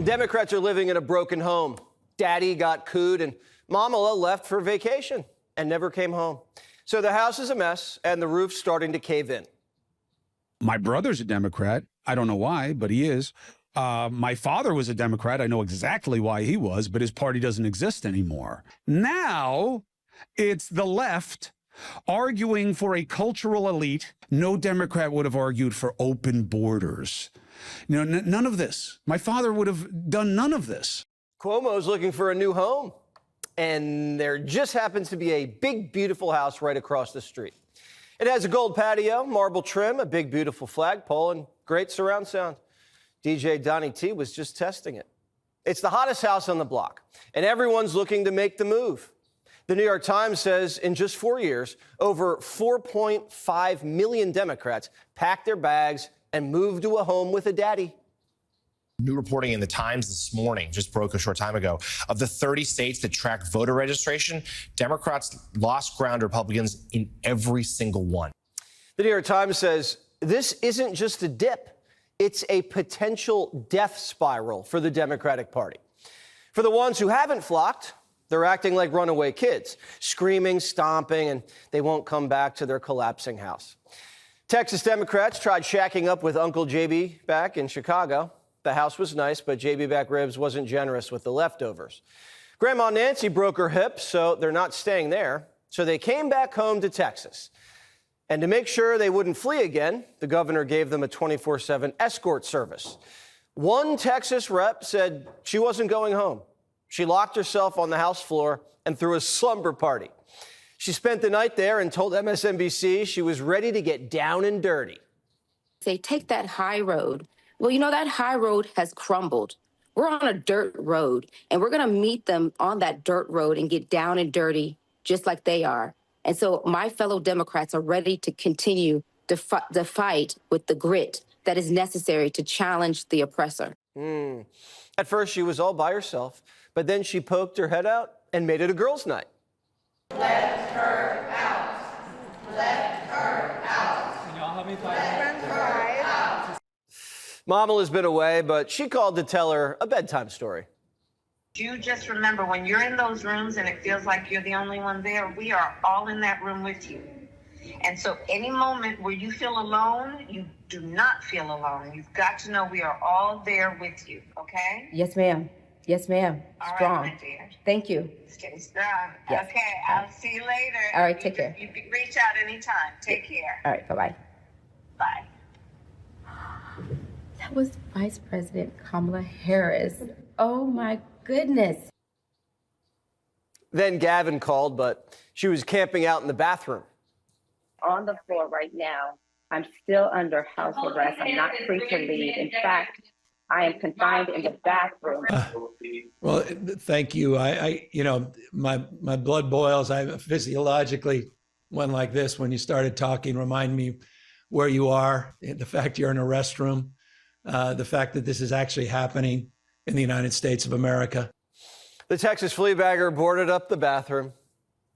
Democrats are living in a broken home. Daddy got cooed and Mamala left for vacation and never came home. So the house is a mess and the roof's starting to cave in. My brother's a Democrat. I don't know why, but he is. My father was a Democrat. I know exactly why he was, but his party doesn't exist anymore. Now it's the left arguing for a cultural elite. No Democrat would have argued for open borders. You know, none of this. My father would have done none of this. Cuomo's looking for a new home, and there just happens to be a big, beautiful house right across the street. It has a gold patio, marble trim, a big, beautiful flagpole, and great surround sound. DJ Donnie T was just testing it. It's the hottest house on the block, and everyone's looking to make the move. The New York Times says in just 4 years, over 4.5 million Democrats packed their bags and moved to a home with a daddy. New reporting in the Times this morning, just broke a short time ago, of the 30 states that track voter registration, Democrats lost ground to Republicans in every single one. The New York Times says this isn't just a dip. It's a potential death spiral for the Democratic Party. For the ones who haven't flocked, they're acting like runaway kids, screaming, stomping, and they won't come back to their collapsing house. Texas Democrats tried shacking up with Uncle JB back in Chicago. The house was nice, but JB back ribs wasn't generous with the leftovers. Grandma Nancy broke her hip, so they're not staying there. So they came back home to Texas. And to make sure they wouldn't flee again, the governor gave them a 24/7 escort service. One Texas rep said she wasn't going home. She locked herself on the House floor and threw a slumber party. She spent the night there and told MSNBC she was ready to get down and dirty. They take that high road. Well, you know, that high road has crumbled. We're on a dirt road, and we're going to meet them on that dirt road and get down and dirty just like they are. And so my fellow Democrats are ready to continue the fight with the grit that is necessary to challenge the oppressor. At first, she was all by herself, but then she poked her head out and made it a girls' night. Let her out. Let her out. Can y'all help me find Let her out. Mama has been away, but she called to tell her a bedtime story. You just remember when you're in those rooms and it feels like you're the only one there, we are all in that room with you. And so any moment where you feel alone, you do not feel alone. You've got to know we are all there with you, okay? Yes, ma'am. Yes, ma'am. Strong. Right, my dear. Thank you. Stay strong. Yes. Okay, I'll see you later. All right, take care. You can reach out anytime. Take care. All right, bye-bye. Bye. That was Vice President Kamala Harris. Oh, my goodness. Then Gavin called, but she was camping out in the bathroom. On the floor right now. I'm still under house arrest. I'm not free to leave. In fact, I am confined in the bathroom. Well, thank you. You know, my blood boils. I physiologically went like this when you started talking. Remind me where you are, the fact you're in a restroom, the fact that this is actually happening in the United States of America. The Texas Fleabagger boarded up the bathroom,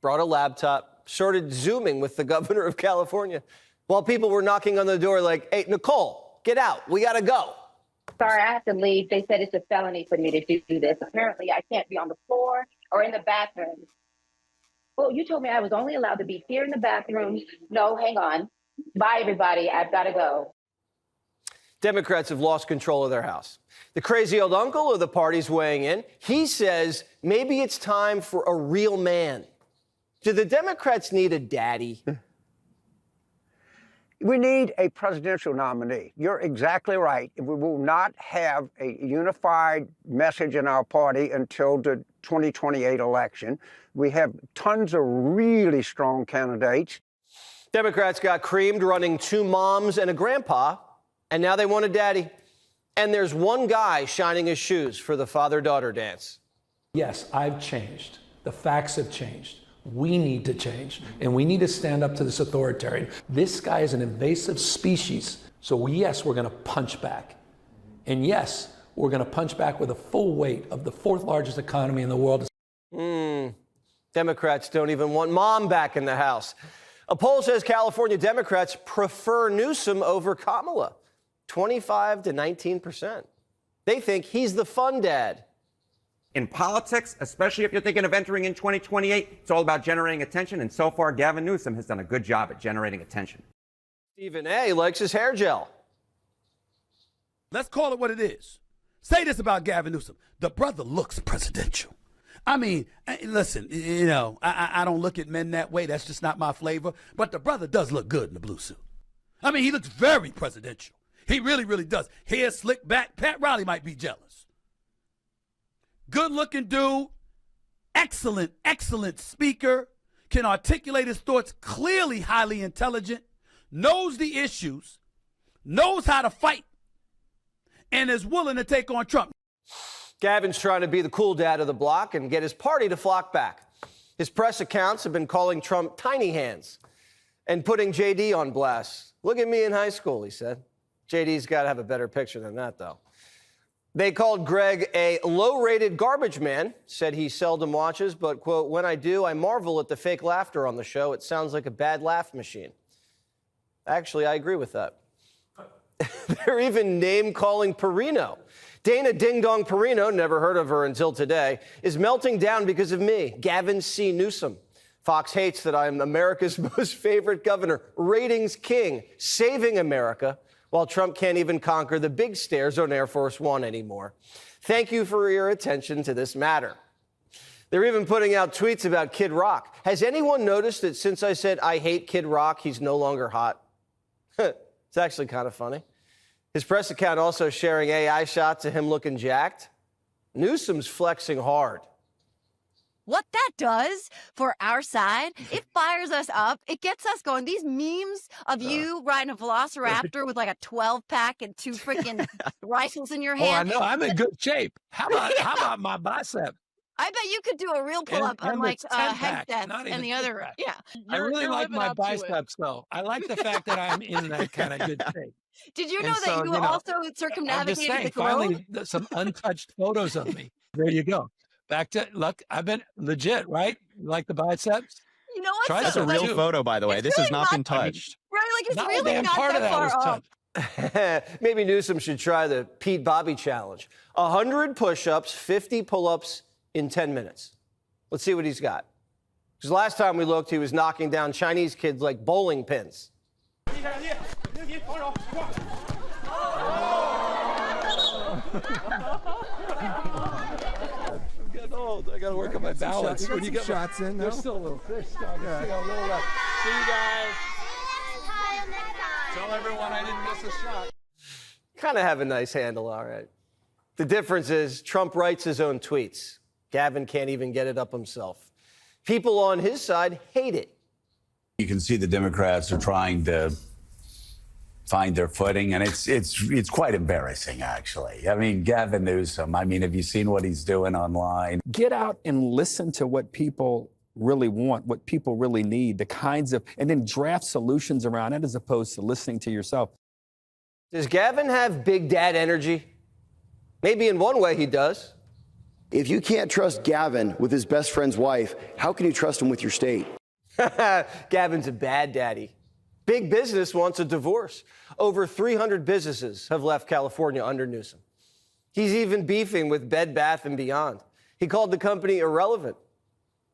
brought a laptop, started Zooming with the governor of California while people were knocking on the door like, hey, Nicole, get out. We got to go. Sorry, I have to leave. They said it's a felony for me to do this. Apparently, I can't be on the floor or in the bathroom. Well, you told me I was only allowed to be here in the bathroom. No, hang on. Bye, everybody. I've got to go. Democrats have lost control of their house. The crazy old uncle of the party's weighing in. He says maybe it's time for a real man. Do the Democrats need a daddy? We need a presidential nominee. You're exactly right. We will not have a unified message in our party until the 2028 election. We have tons of really strong candidates. Democrats got creamed running 2 moms and a grandpa, and now they want a daddy. And there's one guy shining his shoes for the father-daughter dance. Yes, I've changed. The facts have changed. We need to change, and we need to stand up to this authoritarian. This guy is an invasive species, so yes, we're going to punch back. And yes, we're going to punch back with the full weight of the 4th largest economy in the world. Democrats don't even want mom back in the House. A poll says California Democrats prefer Newsom over Kamala, 25 to 19%. They think he's the fun dad. In politics, especially if you're thinking of entering in 2028, it's all about generating attention, and so far, Gavin Newsom has done a good job at generating attention. Stephen A. likes his hair gel. Let's call it what it is. Say this about Gavin Newsom. The brother looks presidential. I mean, listen, you know, I don't look at men that way. That's just not my flavor. But the brother does look good in the blue suit. I mean, he looks very presidential. He really, really does. Hair slicked back. Pat Riley might be jealous. Good-looking dude. Excellent, excellent speaker. Can articulate his thoughts clearly, highly intelligent. Knows the issues. Knows how to fight. And is willing to take on Trump. Gavin's trying to be the cool dad of the block and get his party to flock back. His press accounts have been calling Trump tiny hands and putting JD on blast. Look at me in high school, he said. JD's got to have a better picture than that, though. They called Greg a low-rated garbage man, said he seldom watches, but, quote, when I do, I marvel at the fake laughter on the show. It sounds like a bad laugh machine. Actually, I agree with that. They're even name-calling Perino. Dana Ding Dong Perino, never heard of her until today, is melting down because of me, Gavin C. Newsom. Fox hates that I am America's most favorite governor, ratings king, saving America, while Trump can't even conquer the big stairs on Air Force One anymore. Thank you for your attention to this matter. They're even putting out tweets about Kid Rock. Has anyone noticed that since I said I hate Kid Rock, he's no longer hot? It's actually kind of funny. His press account also sharing AI shots of him looking jacked. Newsom's flexing hard. What that does for our side, it fires us up. It gets us going. These memes of you riding a velociraptor with like a 12-pack and 2 freaking rifles in your hand. Oh, I know. I'm in good shape. How about my bicep? I bet you could do a real pull-up on like head death and the other. Yeah. I really like my biceps, though. I like the fact that I'm in that kind of good shape. Did you know that you also circumnavigated the globe? Finally, some untouched photos of me. There you go. Back to, look, I've been legit, right? You like the biceps? You know what? That's a real photo, by the way. This has not been touched. Right, like it's really not that far up. Maybe Newsom should try the Pete Bobby challenge. 100 push-ups, 50 pull-ups in 10 minutes. Let's see what he's got. Because last time we looked, he was knocking down Chinese kids like bowling pins. I got to work on my balance. When you get shots in, there's still a little fish down there. Still a little left. See you guys. Tell everyone I didn't miss a shot. Kind of have a nice handle, all right. The difference is Trump writes his own tweets. Gavin can't even get it up himself. People on his side hate it. You can see the Democrats are trying to find their footing, and it's quite embarrassing, actually. I mean, Gavin Newsom, I mean, have you seen what he's doing online? Get out and listen to what people really want, what people really need, the kinds of, and then draft solutions around it as opposed to listening to yourself. Does Gavin have big dad energy? Maybe in one way he does. If you can't trust Gavin with his best friend's wife, how can you trust him with your state? Gavin's a bad daddy. Big business wants a divorce. Over 300 businesses have left California under Newsom. He's even beefing with Bed Bath & Beyond. He called the company irrelevant.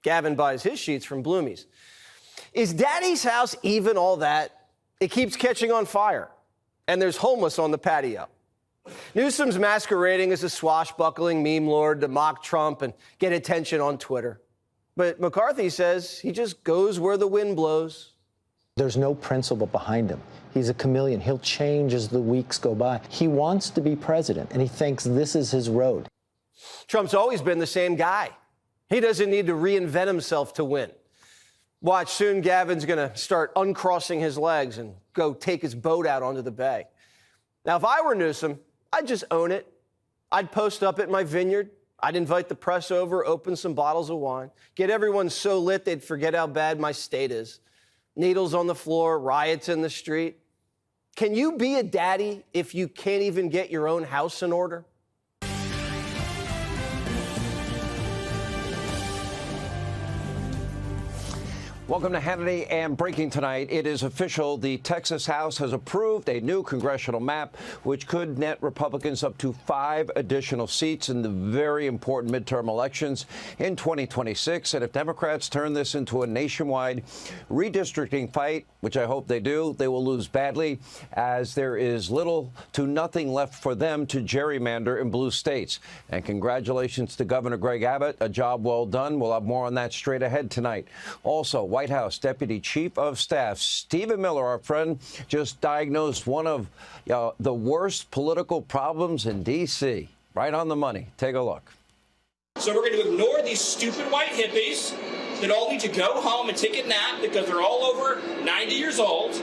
Gavin buys his sheets from Bloomie's. Is Daddy's house even all that? It keeps catching on fire, and there's homeless on the patio. Newsom's masquerading as a swashbuckling meme lord to mock Trump and get attention on Twitter. But McCarthy says he just goes where the wind blows. There's no principle behind him. He's a chameleon. He'll change as the weeks go by. He wants to be president, and he thinks this is his road. Trump's always been the same guy. He doesn't need to reinvent himself to win. Watch, soon Gavin's going to start uncrossing his legs and go take his boat out onto the bay. Now, if I were Newsom, I'd just own it. I'd post up at my vineyard. I'd invite the press over, open some bottles of wine, get everyone so lit they'd forget how bad my state is. Needles on the floor, riots in the street. Can you be a daddy if you can't even get your own house in order? Welcome to Hannity. And breaking tonight, it is official. The Texas House has approved a new congressional map, which could net Republicans up to 5 additional seats in the very important midterm elections in 2026. And if Democrats turn this into a nationwide redistricting fight, which I hope they do, they will lose badly, as there is little to nothing left for them to gerrymander in blue states. And congratulations to Governor Greg Abbott. A job well done. We'll have more on that straight ahead tonight. Also, White House Deputy Chief of Staff Stephen Miller, our friend, just diagnosed one of the worst political problems in D.C. Right on the money. Take a look. So we're going to ignore these stupid white hippies that all need to go home and take a nap because they're all over 90 years old.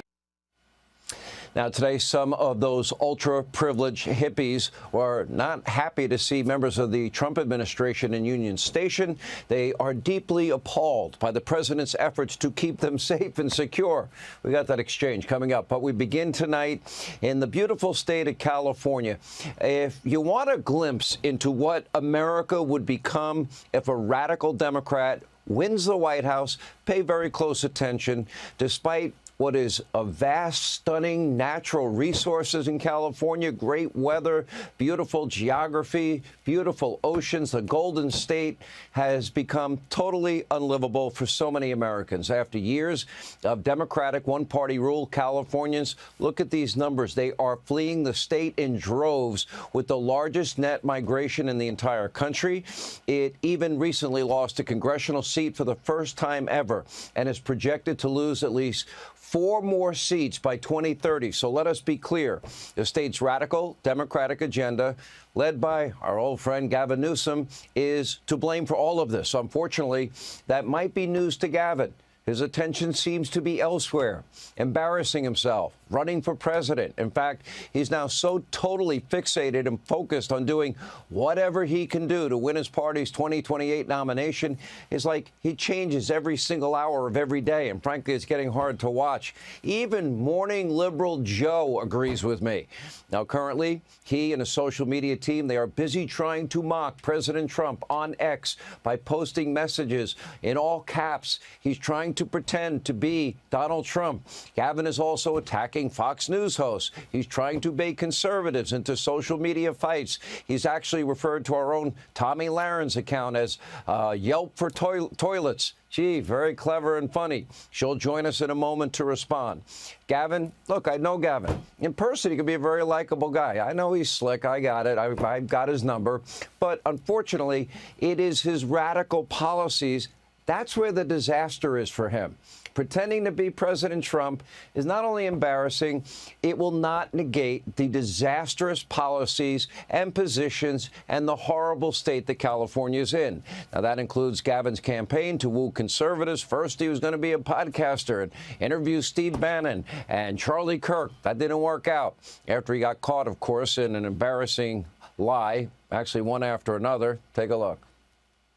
Now, today, some of those ultra-privileged hippies were not happy to see members of the Trump administration in Union Station. They are deeply appalled by the president's efforts to keep them safe and secure. We got that exchange coming up. But we begin tonight in the beautiful state of California. If you want a glimpse into what America would become if a radical Democrat wins the White House, pay very close attention. Despite what is a vast, stunning natural resources in California, great weather, beautiful geography, beautiful oceans, the Golden State has become totally unlivable for so many Americans. After years of Democratic one-party rule, Californians, look at these numbers. They are fleeing the state in droves, with the largest net migration in the entire country. It even recently lost a congressional seat for the first time ever and is projected to lose at least 4 more seats by 2030. So let us be clear. The state's radical Democratic agenda, led by our old friend Gavin Newsom, is to blame for all of this. Unfortunately, that might be news to Gavin. His attention seems to be elsewhere, embarrassing himself, running for president. In fact, he's now so totally fixated and focused on doing whatever he can do to win his party's 2028 nomination. It's like he changes every single hour of every day, and frankly, it's getting hard to watch. Even morning liberal Joe agrees with me. Now, currently, he and his social media team, they are busy trying to mock President Trump on X by posting messages in all caps. He's trying to pretend to be Donald Trump. Gavin is also attacking Fox News hosts. He's trying to bait conservatives into social media fights. He's actually referred to our own Tomi Lahren account as Yelp for toilets. Gee, very clever and funny. She'll join us in a moment to respond. Gavin, look, I know Gavin. In person, he can be a very likable guy. I know he's slick. I got it. I've got his number. But unfortunately, it is his radical policies. That's where the disaster is for him. Pretending to be President Trump is not only embarrassing, it will not negate the disastrous policies and positions and the horrible state that California is in. Now, that includes Gavin's campaign to woo conservatives. First, he was going to be a podcaster and interview Steve Bannon and Charlie Kirk. That didn't work out after he got caught, of course, in an embarrassing lie, actually one after another. Take a look.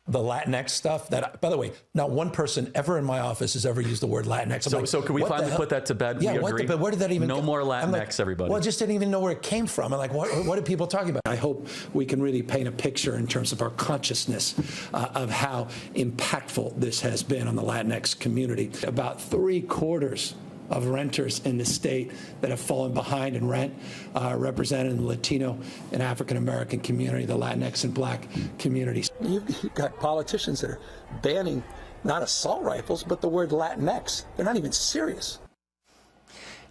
The Latinx stuff that, by the way, not one person ever in my office has ever used the word Latinx. So can we finally put that to bed? Yeah, but where did that even No more Latinx, everybody. Well, I just didn't even know where it came from. I'm like, what are people talking about? I hope we can really paint a picture in terms of our consciousness of how impactful this has been on the Latinx community. About 3/4 of renters in the state that have fallen behind in rent, represented in the Latino and African-American community, the Latinx and Black communities. You've got politicians that are banning not assault rifles, but the word Latinx. They're not even serious.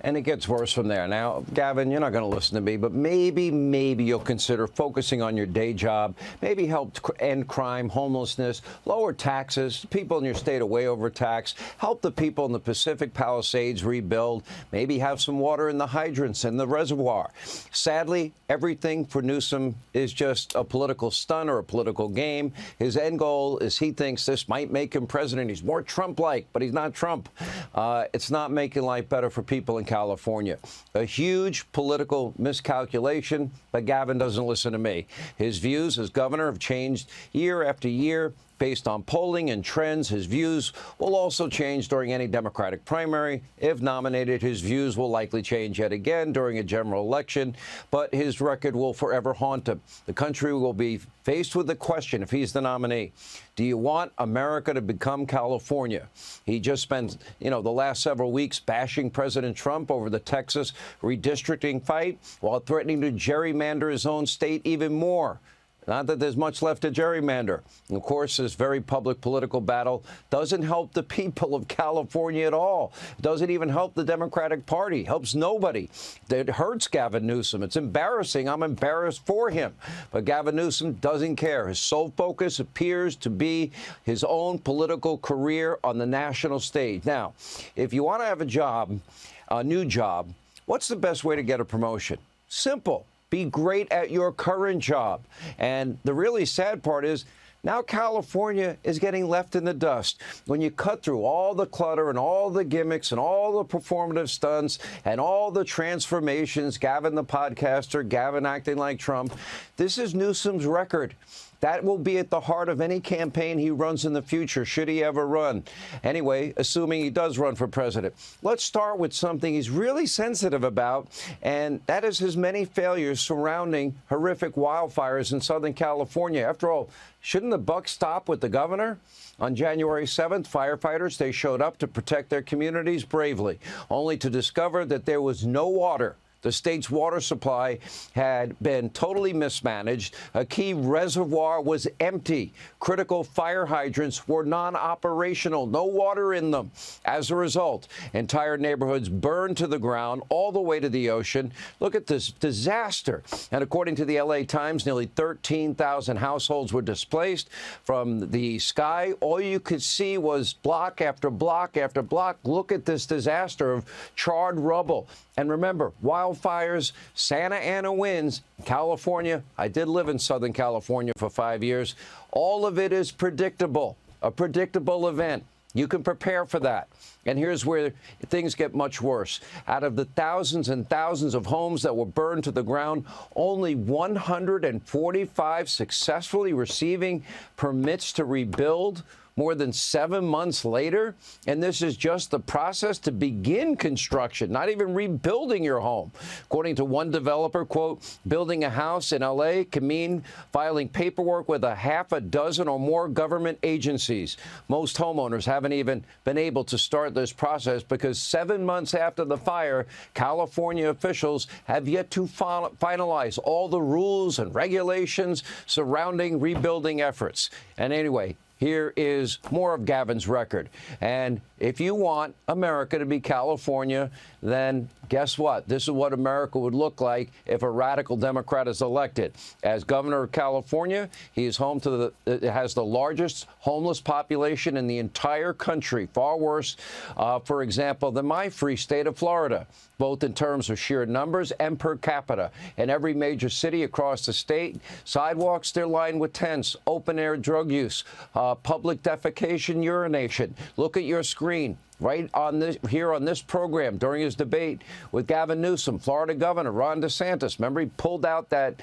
And it gets worse from there. Now, Gavin, you're not going to listen to me, but maybe you'll consider focusing on your day job, maybe help end crime, homelessness, lower taxes. People in your state are way overtaxed. Help the people in the Pacific Palisades rebuild. Maybe have some water in the hydrants and the reservoir. Sadly, everything for Newsom is just a political stunt or a political game. His end goal is he thinks this might make him president. He's more Trump-like, but he's not Trump. It's not making life better for people in California. A huge political miscalculation, but Gavin doesn't listen to me. His views as governor have changed year after year. Based on polling and trends, his views will also change during any Democratic primary. If nominated, his views will likely change yet again during a general election, but his record will forever haunt him. The country will be faced with the question, if he's the nominee, do you want America to become California? He just spent, the last several weeks bashing President Trump over the Texas redistricting fight while threatening to gerrymander his own state even more. Not that there's much left to gerrymander. Of course, this very public political battle doesn't help the people of California at all. It doesn't even help the Democratic Party. Helps nobody. It hurts Gavin Newsom. It's embarrassing. I'm embarrassed for him. But Gavin Newsom doesn't care. His sole focus appears to be his own political career on the national stage. Now, if you want to have a job, a new job, what's the best way to get a promotion? Simple. Be great at your current job. And the really sad part is now California is getting left in the dust. When you cut through all the clutter and all the gimmicks and all the performative stunts and all the transformations, Gavin the podcaster, Gavin acting like Trump, this is Newsom's record. That will be at the heart of any campaign he runs in the future, should he ever run. Anyway, assuming he does run for president. Let's start with something he's really sensitive about, and that is his many failures surrounding horrific wildfires in Southern California. After all, shouldn't the buck stop with the governor? On January 7th, firefighters, they showed up to protect their communities bravely, only to discover that there was no water. The state's water supply had been totally mismanaged. A key reservoir was empty. Critical fire hydrants were non-operational, no water in them. As a result, entire neighborhoods burned to the ground all the way to the ocean. Look at this disaster. And according to the LA Times, nearly 13,000 households were displaced from the sky. All you could see was block after block after block. Look at this disaster of charred rubble. And remember, wildfires, Santa Ana winds, California. I did live in Southern California for 5 years. All of it is predictable, a predictable event. You can prepare for that. And here's where things get much worse. Out of the thousands and thousands of homes that were burned to the ground, only 145 successfully receiving permits to rebuild more than 7 months later. And this is just the process to begin construction, not even rebuilding your home. According to one developer, quote, building a house in L.A. can mean filing paperwork with a half a dozen or more government agencies. Most homeowners haven't even been able to start this process because 7 months after the fire, California officials have yet to finalize all the rules and regulations surrounding rebuilding efforts. And anyway, here is more of Gavin's record. And if you want America to be California, then guess what? This is what America would look like if a radical Democrat is elected. As governor of California, he is home to has the largest homeless population in the entire country, far worse, for example, than my free state of Florida, both in terms of sheer numbers and per capita. In every major city across the state, sidewalks, they're lined with tents, open-air drug use, public defecation, urination. Look at your screen. Right on this, here on this program during his debate with Gavin Newsom, Florida Governor Ron DeSantis. Remember, he pulled out that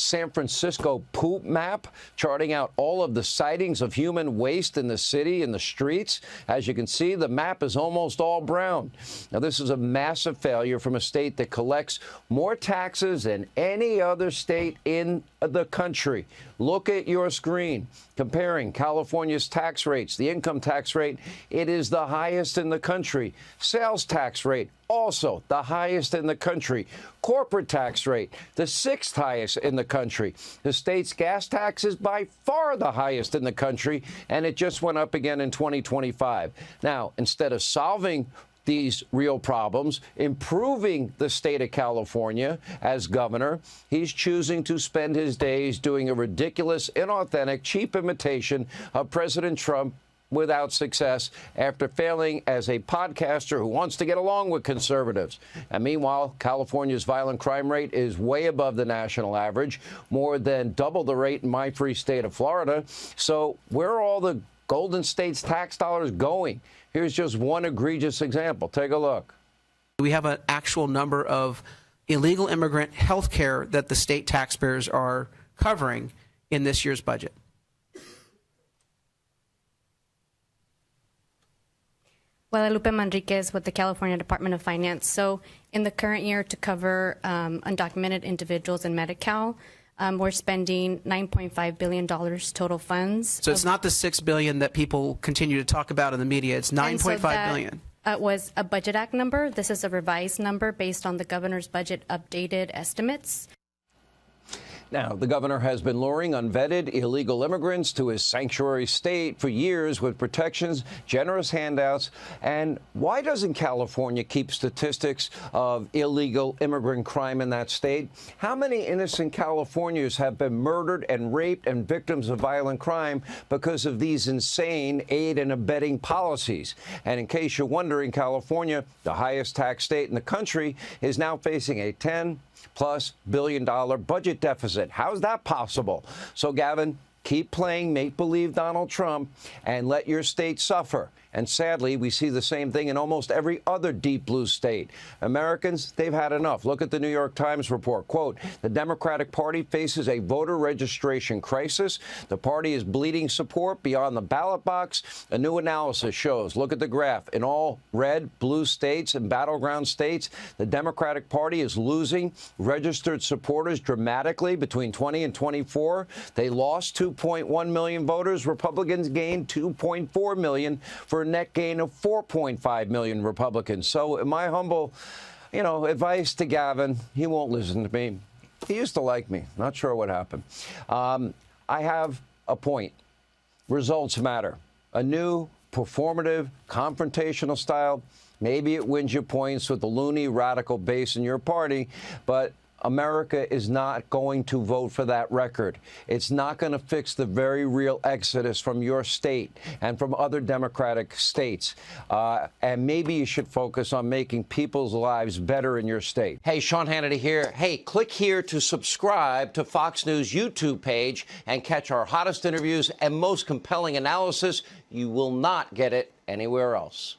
San Francisco poop map, charting out all of the sightings of human waste in the city, in the streets. As you can see, the map is almost all brown. Now, this is a massive failure from a state that collects more taxes than any other state in the country. Look at your screen. Comparing California's tax rates, the income tax rate, it is the highest in the country. Sales tax rate, also the highest in the country. Corporate tax rate, the 6th highest in the country. The state's gas tax is by far the highest in the country, and it just went up again in 2025. Now, instead of solving these real problems, improving the state of California as governor, he's choosing to spend his days doing a ridiculous, inauthentic, cheap imitation of President Trump without success after failing as a podcaster who wants to get along with conservatives. And meanwhile, California's violent crime rate is way above the national average, more than double the rate in my free state of Florida. So where are all the Golden State's tax dollars going? Here's just one egregious example. Take a look. We have an actual number of illegal immigrant health care that the state taxpayers are covering in this year's budget. Guadalupe Manriquez with the California Department of Finance. So in the current year, to cover undocumented individuals in Medi-Cal, we're spending $9.5 billion total funds. So it's not the $6 billion that people continue to talk about in the media. It's $9.5 billion. Was a Budget Act number. This is a revised number based on the governor's budget updated estimates. Now, the governor has been luring unvetted illegal immigrants to his sanctuary state for years with protections, generous handouts. And why doesn't California keep statistics of illegal immigrant crime in that state? How many innocent Californians have been murdered and raped and victims of violent crime because of these insane aid and abetting policies? And in case you're wondering, California, the highest tax state in the country, is now facing a $10+ billion budget deficit. How's that possible? So, Gavin, keep playing make-believe Donald Trump and let your state suffer. And sadly, we see the same thing in almost every other deep blue state. Americans, they've had enough. Look at the New York Times report. Quote, the Democratic Party faces a voter registration crisis. The party is bleeding support beyond the ballot box. A new analysis shows, look at the graph, in all red, blue states and battleground states, the Democratic Party is losing registered supporters dramatically between 20 and 24. They lost 2.1 million voters. Republicans gained 2.4 million for a net gain of 4.5 million Republicans. So in my humble, advice to Gavin, he won't listen to me. He used to like me. Not sure what happened. I have a point. Results matter. A new performative, confrontational style. Maybe it wins you points with the loony radical base in your party, but America is not going to vote for that record. It's not going to fix the very real exodus from your state and from other Democratic states. And maybe you should focus on making people's lives better in your state. Hey, Sean Hannity here. Hey, click here to subscribe to Fox News YouTube page and catch our hottest interviews and most compelling analysis. You will not get it anywhere else.